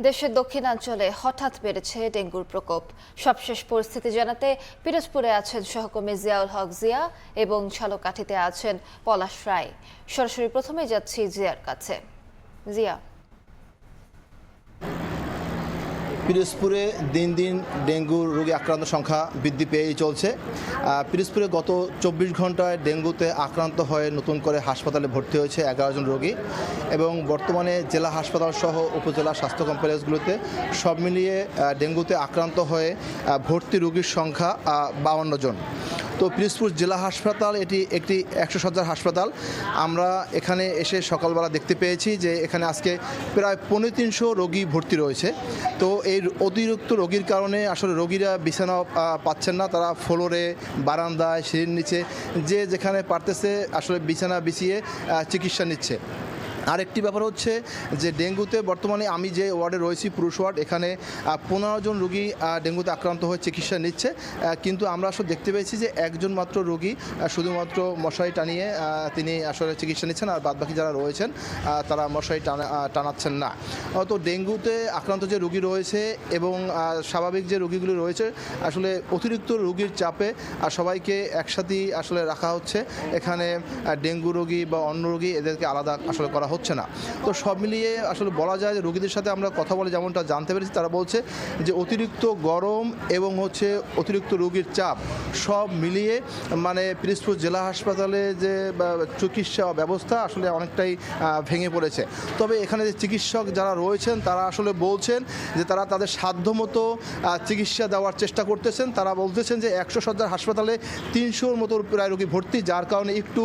দেশের দক্ষিণাঞ্চলে হঠাৎ বেড়েছে ডেঙ্গুর প্রকোপ। সবশেষ পরিস্থিতি জানাতে পিরোজপুরে আছেন সহকর্মী জিয়াউল হক জিয়া এবং ঝালকাঠিতে আছেন পলাশ রায়। সরাসরি প্রথমে যাচ্ছি জিয়ার কাছে। জিয়া, পিরোজপুরে দিন দিন ডেঙ্গু রোগে আক্রান্ত সংখ্যা বৃদ্ধি পেয়েই চলছে। পিরোজপুরে গত 24 ঘন্টায় ডেঙ্গুতে আক্রান্ত হয়ে নতুন করে হাসপাতালে ভর্তি হয়েছে 11 জন রোগী এবং বর্তমানে জেলা হাসপাতাল সহ উপজেলা স্বাস্থ্য কমপ্লেক্সগুলোতে সব মিলিয়ে ডেঙ্গুতে আক্রান্ত হয়ে ভর্তি রোগীর সংখ্যা 52 জন। তো পিরোজপুর জেলা হাসপাতাল এটি একটি 100 শয্যার হাসপাতাল। আমরা এখানে এসে সকালবেলা দেখতে পেয়েছি যে এখানে আজকে প্রায় 350 রোগী ভর্তি রয়েছে। তো এই অতিরিক্ত রোগীর কারণে আসলে রোগীরা বিছানা পাচ্ছেন না, তারা ফ্লোরে, বারান্দায়, সিঁড়ির নিচে যে যেখানে পারতেছে আসলে বিছানা বিছিয়ে চিকিৎসা নিচ্ছে। আরেকটি ব্যাপার হচ্ছে যে ডেঙ্গুতে বর্তমানে আমি যে ওয়ার্ডে রয়েছি পুরুষ ওয়ার্ড, এখানে 15 জন রোগী ডেঙ্গুতে আক্রান্ত হয়ে চিকিৎসা নিচ্ছে, কিন্তু আমরা আসলে দেখতে পেয়েছি যে একজন মাত্র রোগী শুধুমাত্র মশারি টানিয়ে তিনি আসলে চিকিৎসা নিচ্ছেন, আর বাদবাকি যারা রয়েছেন তারা মশারি টানাচ্ছেন না। তো ডেঙ্গুতে আক্রান্ত যে রোগী রয়েছে এবং স্বাভাবিক যে রোগীগুলি রয়েছে আসলে অতিরিক্ত রোগীর চাপে সবাইকে একসাথেই আসলে রাখা হচ্ছে। এখানে ডেঙ্গু রোগী বা অন্য রোগী এদেরকে আলাদা আসলে করা হচ্ছে না। তো সব মিলিয়ে আসলে বলা যায় যে রোগীদের সাথে আমরা কথা বলে যেমনটা জানতে পেরেছি, তারা বলছে যে অতিরিক্ত গরম এবং অতিরিক্ত রোগীর চাপ সব মিলিয়ে মানে পিরোজপুর জেলা হাসপাতালে যে চিকিৎসা ব্যবস্থা আসলে অনেকটাই ভেঙে পড়েছে। তবে এখানে যে চিকিৎসক যারা রয়েছেন তারা আসলে বলছেন যে তারা তাদের সাধ্যমতো চিকিৎসা দেওয়ার চেষ্টা করতেছেন। তারা বলতেছেন যে 100 শয্যার হাসপাতালে 300-র মতো প্রায় রোগী ভর্তি, যার কারণে একটু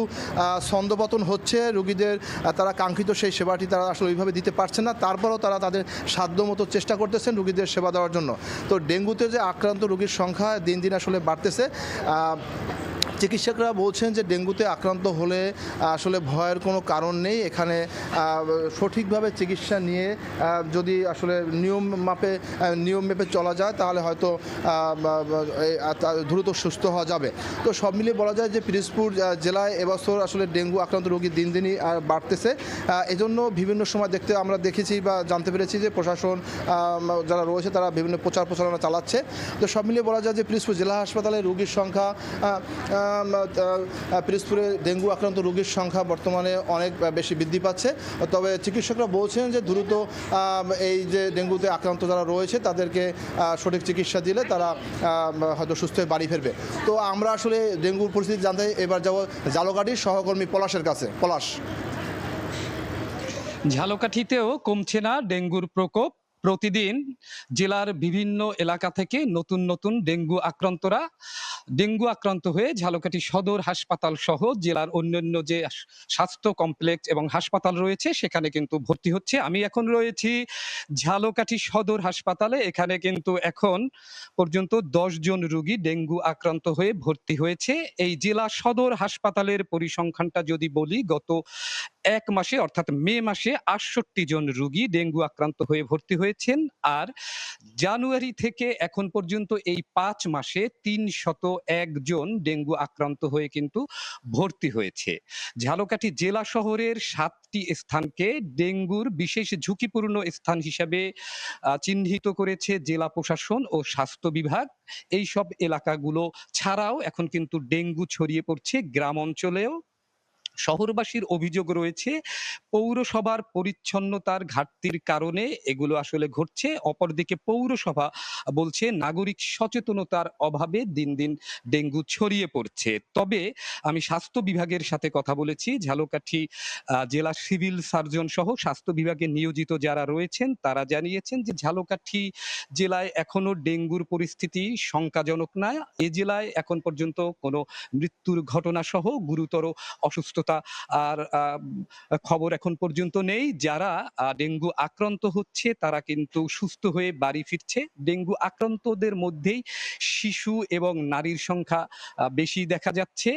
ছন্দপতন হচ্ছে রোগীদের। তারা কাঙ্ক্ষিত সেই সেবাটি তারা আসলে ওইভাবে দিতে পারছেন না, তারপরেও তারা তাদের সাধ্যমতো চেষ্টা করতেছেন রোগীদের সেবা দেওয়ার জন্য। তো ডেঙ্গুতে যে আক্রান্ত রোগীর সংখ্যা দিন দিন আসলে বাড়তেছে। চিকিৎসকরা বলছেন যে ডেঙ্গুতে আক্রান্ত হলে আসলে ভয়ের কোনো কারণ নেই। এখানে সঠিকভাবে চিকিৎসা নিয়ে যদি আসলে নিয়ম মেপে চলা যায় তাহলে হয়তো দ্রুত সুস্থ হওয়া যাবে। তো সব মিলিয়ে বলা যায় যে পিরোজপুর জেলায় এবছর আসলে ডেঙ্গু আক্রান্ত রোগী দিন দিনই বাড়তেছে। এজন্য বিভিন্ন সময় আমরা দেখেছি বা জানতে পেরেছি যে প্রশাসন যারা রয়েছে তারা বিভিন্ন প্রচারণা চালাচ্ছে। তো সব মিলিয়ে বলা যায় যে পিরোজপুর জেলা হাসপাতালে রোগীর সংখ্যা পিরোজপুরে ডেঙ্গু আক্রান্ত রোগীর সংখ্যা বর্তমানে অনেক বেশি বৃদ্ধি পাচ্ছে। তবে চিকিৎসকরা বলছেন যে দ্রুত এই যে ডেঙ্গুতে আক্রান্ত যারা রয়েছে তাদেরকে সঠিক চিকিৎসা দিলে তারা হয়তো সুস্থ হয়ে বাড়ি ফিরবে। তো আমরা আসলে ডেঙ্গুর পরিস্থিতি জানতে এবার যাব ঝালকাঠির সহকর্মী পলাশের কাছে। পলাশ, ঝালকাঠিতেও কমছে না ডেঙ্গুর প্রকোপ। প্রতিদিন জেলার বিভিন্ন এলাকা থেকে নতুন নতুন ডেঙ্গু আক্রান্ত হয়ে ঝালকাঠি সদর হাসপাতাল সহ জেলার অন্যান্য যে স্বাস্থ্য কমপ্লেক্স এবং হাসপাতাল রয়েছে সেখানে কিন্তু ভর্তি হচ্ছে। আমি এখন রয়েছি ঝালকাঠি সদর হাসপাতালে। এখানে কিন্তু এখন পর্যন্ত 10 জন রোগী ডেঙ্গু আক্রান্ত হয়ে ভর্তি হয়েছে। এই জেলা সদর হাসপাতালের পরিসংখ্যানটা যদি বলি, গত 1 মাসে অর্থাৎ মে মাসে 68 জন রোগী ডেঙ্গু আক্রান্ত হয়ে ভর্তি হয়েছেন। আর জানুয়ারি থেকে এখন পর্যন্ত এই 5 মাসে 301 জন ডেঙ্গু আক্রান্ত হয়ে কিন্তু ভর্তি হয়েছে। ঝালকাঠি জেলা শহরের 7টি স্থানকে ডেঙ্গুর বিশেষ ঝুঁকিপূর্ণ স্থান হিসেবে চিহ্নিত করেছে জেলা প্রশাসন ও স্বাস্থ্য বিভাগ। এই সব এলাকাগুলো ছাড়াও এখন কিন্তু ডেঙ্গু ছড়িয়ে পড়ছে গ্রাম অঞ্চলেও। শহরবাসীর অভিযোগ রয়েছে পৌরসভার পরিচ্ছন্নতার ঘাটতির কারণে এগুলো আসলে ঘটছে। অপরদিকে পৌরসভা বলছে নাগরিক সচেতনতার অভাবে দিন দিন ডেঙ্গু ছড়িয়ে পড়ছে। তবে আমি স্বাস্থ্য বিভাগের সাথে কথা বলেছি। ঝালকাঠি জেলা সিভিল সার্জন সহ স্বাস্থ্য বিভাগে নিয়োজিত যারা রয়েছেন তারা জানিয়েছেন যে ঝালকাঠি জেলায় এখনো ডেঙ্গুর পরিস্থিতি শঙ্কাজনক না। এ জেলায় এখন পর্যন্ত কোনো মৃত্যুর ঘটনা সহ গুরুতর অসুস্থতা আর খবর এখন পর্যন্ত নেই। যারা ডেঙ্গু আক্রান্ত হচ্ছে তারা কিন্তু সুস্থ হয়ে বাড়ি ফিরছে। ডেঙ্গু আক্রান্তদের মধ্যেই শিশু এবং নারীর সংখ্যা বেশি দেখা যাচ্ছে।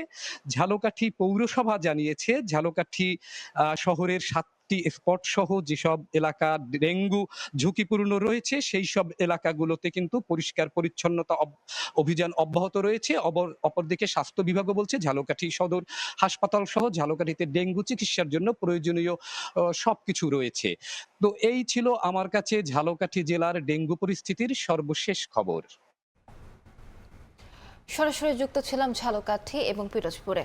ঝালকাঠি পৌরসভা জানিয়েছে ঝালকাঠি শহরের স্পট সহ যেসব এলাকা ডেঙ্গু ঝুঁকিপূর্ণ রয়েছে সেই সব এলাকাগুলোতে কিন্তু পরিষ্কার পরিচ্ছন্নতা অভিযান অব্যাহত রয়েছে। অপরদিকে স্বাস্থ্য বিভাগও বলছে ঝালকাঠি সদর হাসপাতাল সহ ঝালকাঠিতে ডেঙ্গু চিকিৎসার জন্য প্রয়োজনীয় সবকিছু রয়েছে। তো এই ছিল আমার কাছে ঝালকাঠি জেলার ডেঙ্গু পরিস্থিতির সর্বশেষ খবর। সরাসরি যুক্ত ছিলাম ঝালকাঠি এবং পিরোজপুরে।